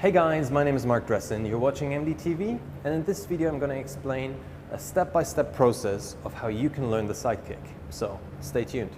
Hey guys, my name is Marc Dressen. You're watching MDTV, and in this video I'm going to explain a step-by-step process of how you can learn the sidekick. So, stay tuned.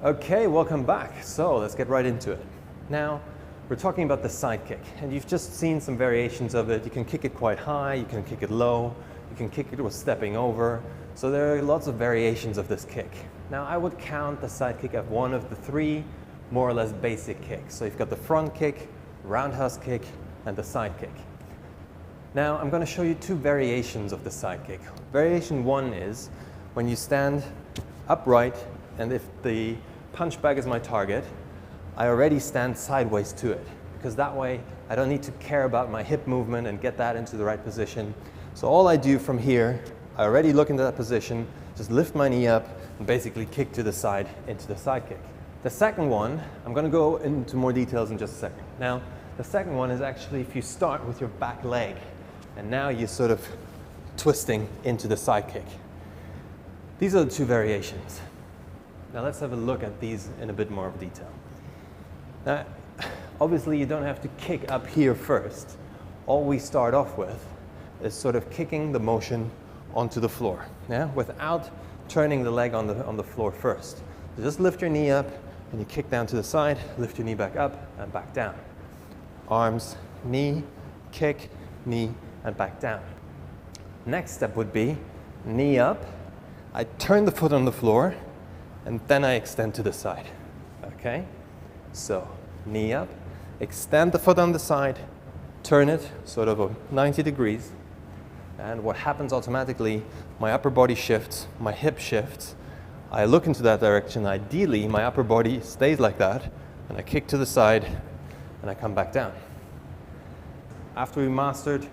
Okay, welcome back. So, let's get right into it. Now, we're talking about the sidekick, and you've just seen some variations of it. You can kick it quite high, you can kick it low, you can kick it with stepping over. So there are lots of variations of this kick. Now I would count the sidekick as one of the three more or less basic kicks. So you've got the front kick, roundhouse kick, and the sidekick. Now I'm going to show you two variations of the sidekick. Variation one is when you stand upright, and if the punch bag is my target, I already stand sideways to it, because that way I don't need to care about my hip movement and get that into the right position. So all I do from here, I already look into that position, just lift my knee up and basically kick to the side into the side kick. The second one, I'm going to go into more details in just a second. Now, the second one is actually if you start with your back leg and now you're sort of twisting into the side kick. These are the two variations. Now let's have a look at these in a bit more of detail. Now, obviously you don't have to kick up here first. All we start off with is sort of kicking the motion onto the floor, yeah? Without turning the leg on the floor first. So just lift your knee up and you kick down to the side, lift your knee back up and back down. Arms, knee, kick, knee, and back down. Next step would be knee up, I turn the foot on the floor, and then I extend to the side, okay? So, knee up, extend the foot on the side, turn it sort of 90 degrees, and what happens automatically, my upper body shifts, my hip shifts, I look into that direction, ideally my upper body stays like that, and I kick to the side, and I come back down. After we mastered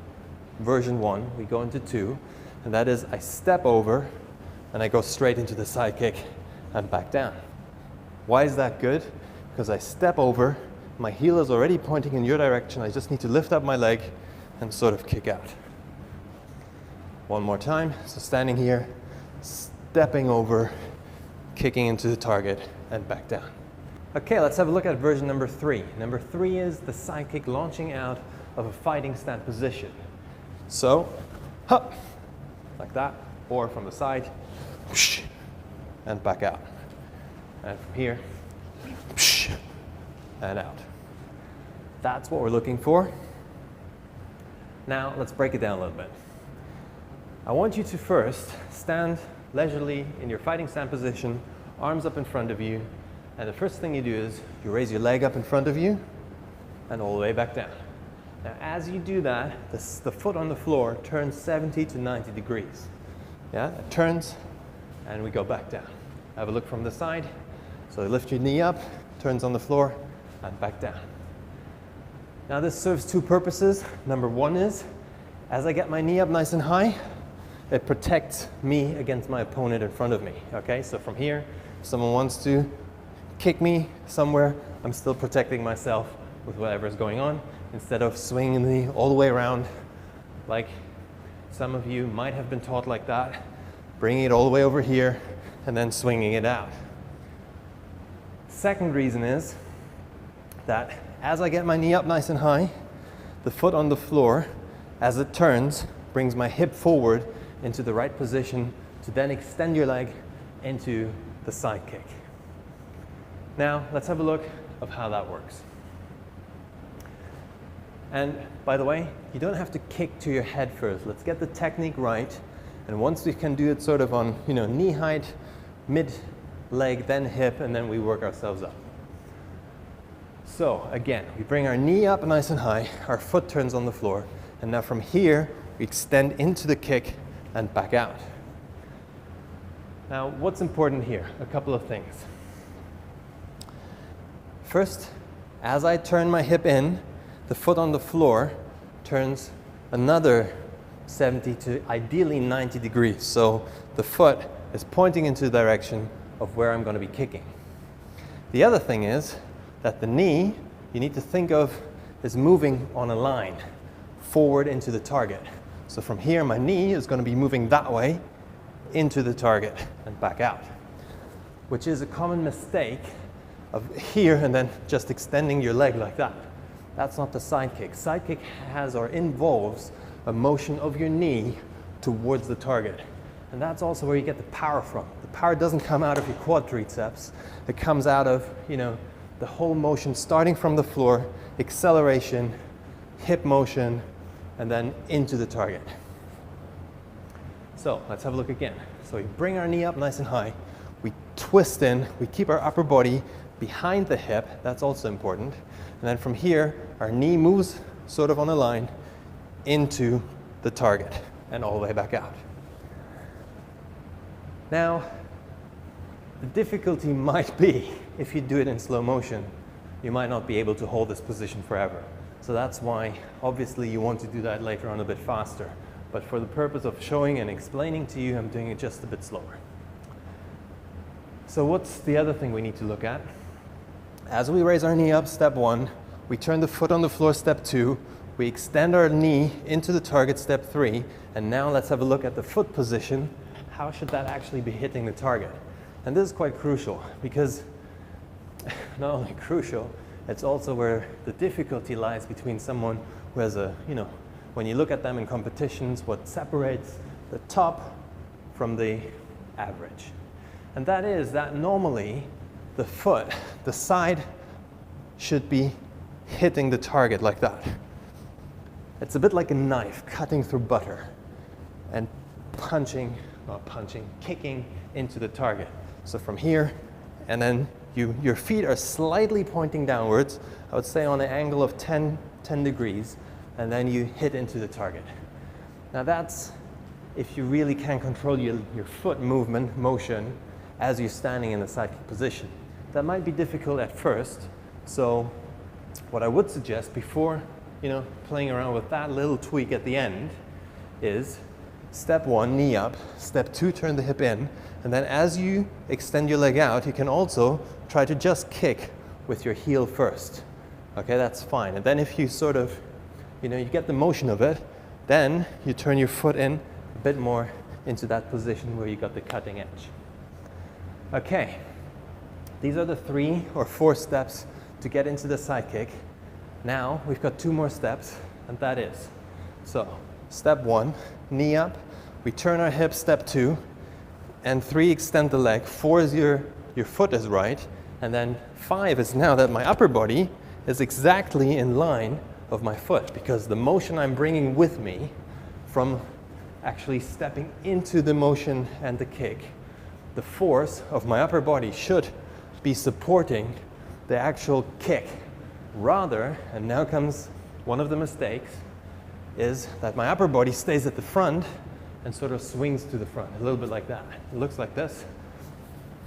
version 1, we go into 2, and that is I step over, and I go straight into the side kick, and back down. Why is that good? Because I step over, my heel is already pointing in your direction, I just need to lift up my leg and sort of kick out. One more time, so standing here, stepping over, kicking into the target, and back down. Okay, let's have a look at version number 3. Number 3 is the side kick launching out of a fighting stand position. So, hup, like that, or from the side, whoosh, and back out. And from here, and out. That's what we're looking for. Now let's break it down a little bit. I want you to first stand leisurely in your fighting stand position, arms up in front of you, and the first thing you do is you raise your leg up in front of you and all the way back down. Now as you do that, the foot on the floor turns 70 to 90 degrees. Yeah, it turns and we go back down. Have a look from the side. So you lift your knee up, turns on the floor, and back down. Now this serves two purposes. Number one is, as I get my knee up nice and high, it protects me against my opponent in front of me, okay? So from here, if someone wants to kick me somewhere, I'm still protecting myself with whatever is going on, instead of swinging the knee all the way around, like some of you might have been taught like that, bringing it all the way over here, and then swinging it out. Second reason is that as I get my knee up nice and high, the foot on the floor, as it turns, brings my hip forward into the right position to then extend your leg into the side kick. Now, let's have a look of how that works. And by the way, you don't have to kick to your head first. Let's get the technique right. And once we can do it sort of on, knee height, mid leg, then hip, and then we work ourselves up. So again, we bring our knee up nice and high, our foot turns on the floor, and now from here, we extend into the kick and back out. Now, what's important here? A couple of things. First, as I turn my hip in, the foot on the floor turns another 70 to ideally 90 degrees. So the foot is pointing into the direction of where I'm going to be kicking. The other thing is that the knee, you need to think of as moving on a line forward into the target. So from here, my knee is going to be moving that way into the target and back out, which is a common mistake of here and then just extending your leg like that. That's not the side kick. Side kick has or involves a motion of your knee towards the target. And that's also where you get the power from. The power doesn't come out of your quadriceps. It comes out of, the whole motion starting from the floor, acceleration, hip motion, and then into the target. So let's have a look again. So we bring our knee up nice and high. We twist in, we keep our upper body behind the hip. That's also important. And then from here, our knee moves sort of on a line into the target and all the way back out. Now, the difficulty might be, if you do it in slow motion, you might not be able to hold this position forever. So that's why, obviously, you want to do that later on a bit faster. But for the purpose of showing and explaining to you, I'm doing it just a bit slower. So what's the other thing we need to look at? As we raise our knee up, step 1, we turn the foot on the floor, step 2, we extend our knee into the target, step 3, and now let's have a look at the foot position. How should that actually be hitting the target? And this is quite crucial, because not only crucial, it's also where the difficulty lies between someone who has when you look at them in competitions, what separates the top from the average. And that is that normally the foot, the side, should be hitting the target like that. It's a bit like a knife cutting through butter and kicking into the target. So from here, and then your feet are slightly pointing downwards, I would say on an angle of 10 degrees, and then you hit into the target. Now that's if you really can control your foot motion as you're standing in the side kick position. That might be difficult at first, so what I would suggest before playing around with that little tweak at the end is step 1, knee up, step 2, turn the hip in, and then as you extend your leg out, you can also try to just kick with your heel first. Okay, that's fine. And then if you sort of, you get the motion of it, then you turn your foot in a bit more into that position where you got the cutting edge. Okay, these are the 3 or 4 steps to get into the side kick. Now we've got 2 more steps, and that is, so step 1, knee up, we turn our hips, step 2, and 3, extend the leg, 4 is your foot is right, and then 5 is now that my upper body is exactly in line of my foot, because the motion I'm bringing with me from actually stepping into the motion and the kick, the force of my upper body should be supporting the actual kick. Rather, and now comes one of the mistakes, is that my upper body stays at the front and sort of swings to the front, a little bit like that. It looks like this.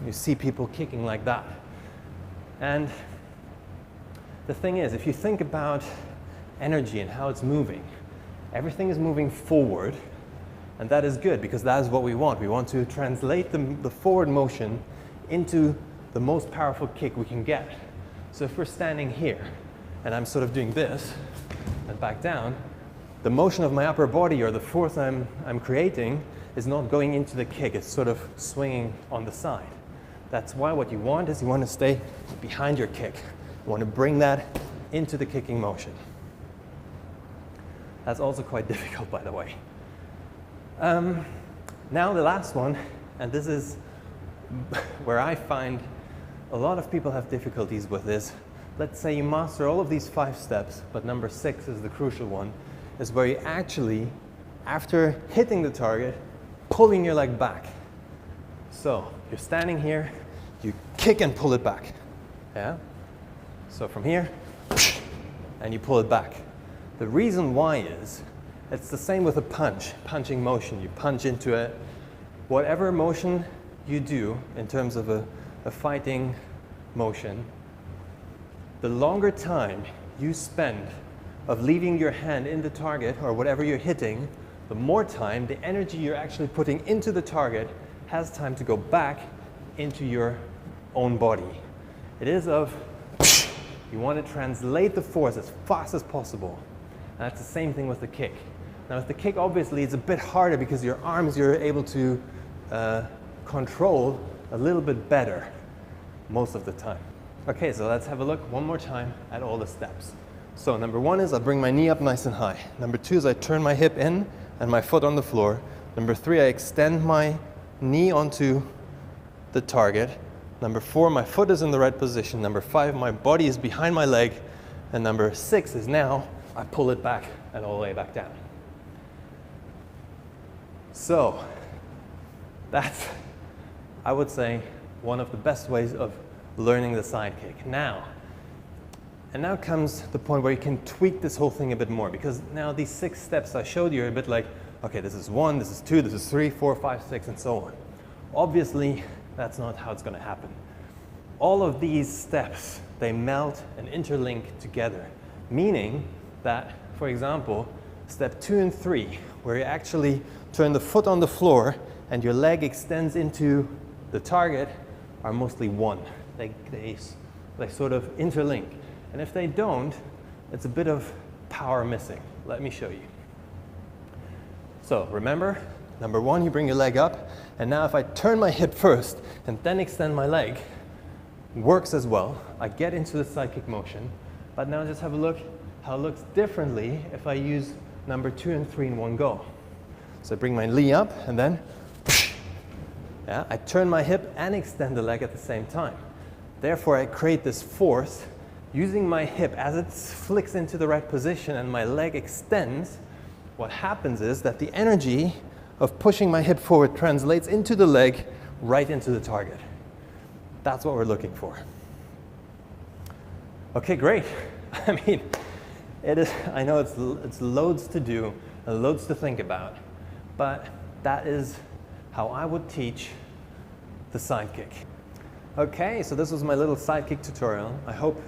You see people kicking like that. And the thing is, if you think about energy and how it's moving, everything is moving forward, and that is good because that is what we want. We want to translate the forward motion into the most powerful kick we can get. So if we're standing here and I'm sort of doing this and back down, the motion of my upper body or the force I'm creating is not going into the kick, it's sort of swinging on the side. That's why what you want is you want to stay behind your kick. You want to bring that into the kicking motion. That's also quite difficult, by the way. Now the last one, and this is where I find a lot of people have difficulties with this. Let's say you master all of these 5 steps, but number 6 is the crucial one, is where you actually, after hitting the target, pulling your leg back. So you're standing here, you kick and pull it back. Yeah? So from here, and you pull it back. The reason why is, it's the same with a punching motion. You punch into it. Whatever motion you do in terms of a fighting motion, the longer time you spend of leaving your hand in the target or whatever you're hitting, the more time the energy you're actually putting into the target has time to go back into your own body. It is of, you want to translate the force as fast as possible. And that's the same thing with the kick. Now with the kick, obviously, it's a bit harder because your arms you're able to control a little bit better most of the time. Okay, so let's have a look one more time at all the steps. So number one is I bring my knee up nice and high. Number two is I turn my hip in and my foot on the floor. Number three, I extend my knee onto the target. Number four, my foot is in the right position. Number five, my body is behind my leg. And number six is now I pull it back and all the way back down. So that's, I would say, one of the best ways of learning the side kick. Now comes the point where you can tweak this whole thing a bit more, because now these 6 steps I showed you are a bit like, okay, this is 1, this is 2, this is 3, 4, 5, 6, and so on. Obviously, that's not how it's going to happen. All of these steps, they melt and interlink together, meaning that, for example, step 2 and 3, where you actually turn the foot on the floor and your leg extends into the target, are mostly one. They sort of interlink. And if they don't, it's a bit of power missing. Let me show you. So remember, number one, you bring your leg up, and now if I turn my hip first and then extend my leg, works as well. I get into the side kick motion, but now just have a look how it looks differently if I use number 2 and 3 in one go. So I bring my knee up and then yeah, I turn my hip and extend the leg at the same time. Therefore, I create this force using my hip as it flicks into the right position and my leg extends. What happens is that the energy of pushing my hip forward translates into the leg, right into the target. That's what we're looking for. Okay, great. I mean, I know it's loads to do and loads to think about, but that is how I would teach the side kick. Okay, so this was my little side kick tutorial. I hope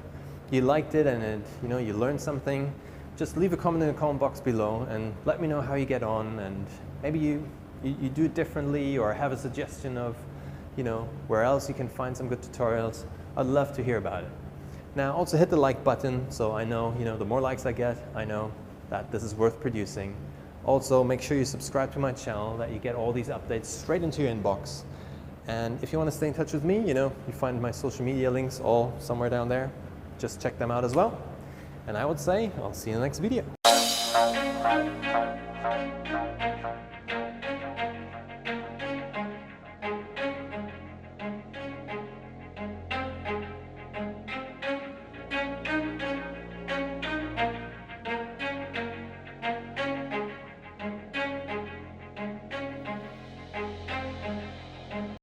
you liked it and you learned something. Just leave a comment in the comment box below and let me know how you get on, and maybe you do it differently or have a suggestion of where else you can find some good tutorials. I'd love to hear about it. Now also hit the like button so I know, the more likes I get, I know that this is worth producing. Also make sure you subscribe to my channel, that you get all these updates straight into your inbox. And if you want to stay in touch with me, you find my social media links all somewhere down there. Just check them out as well. And I would say I'll see you in the next video.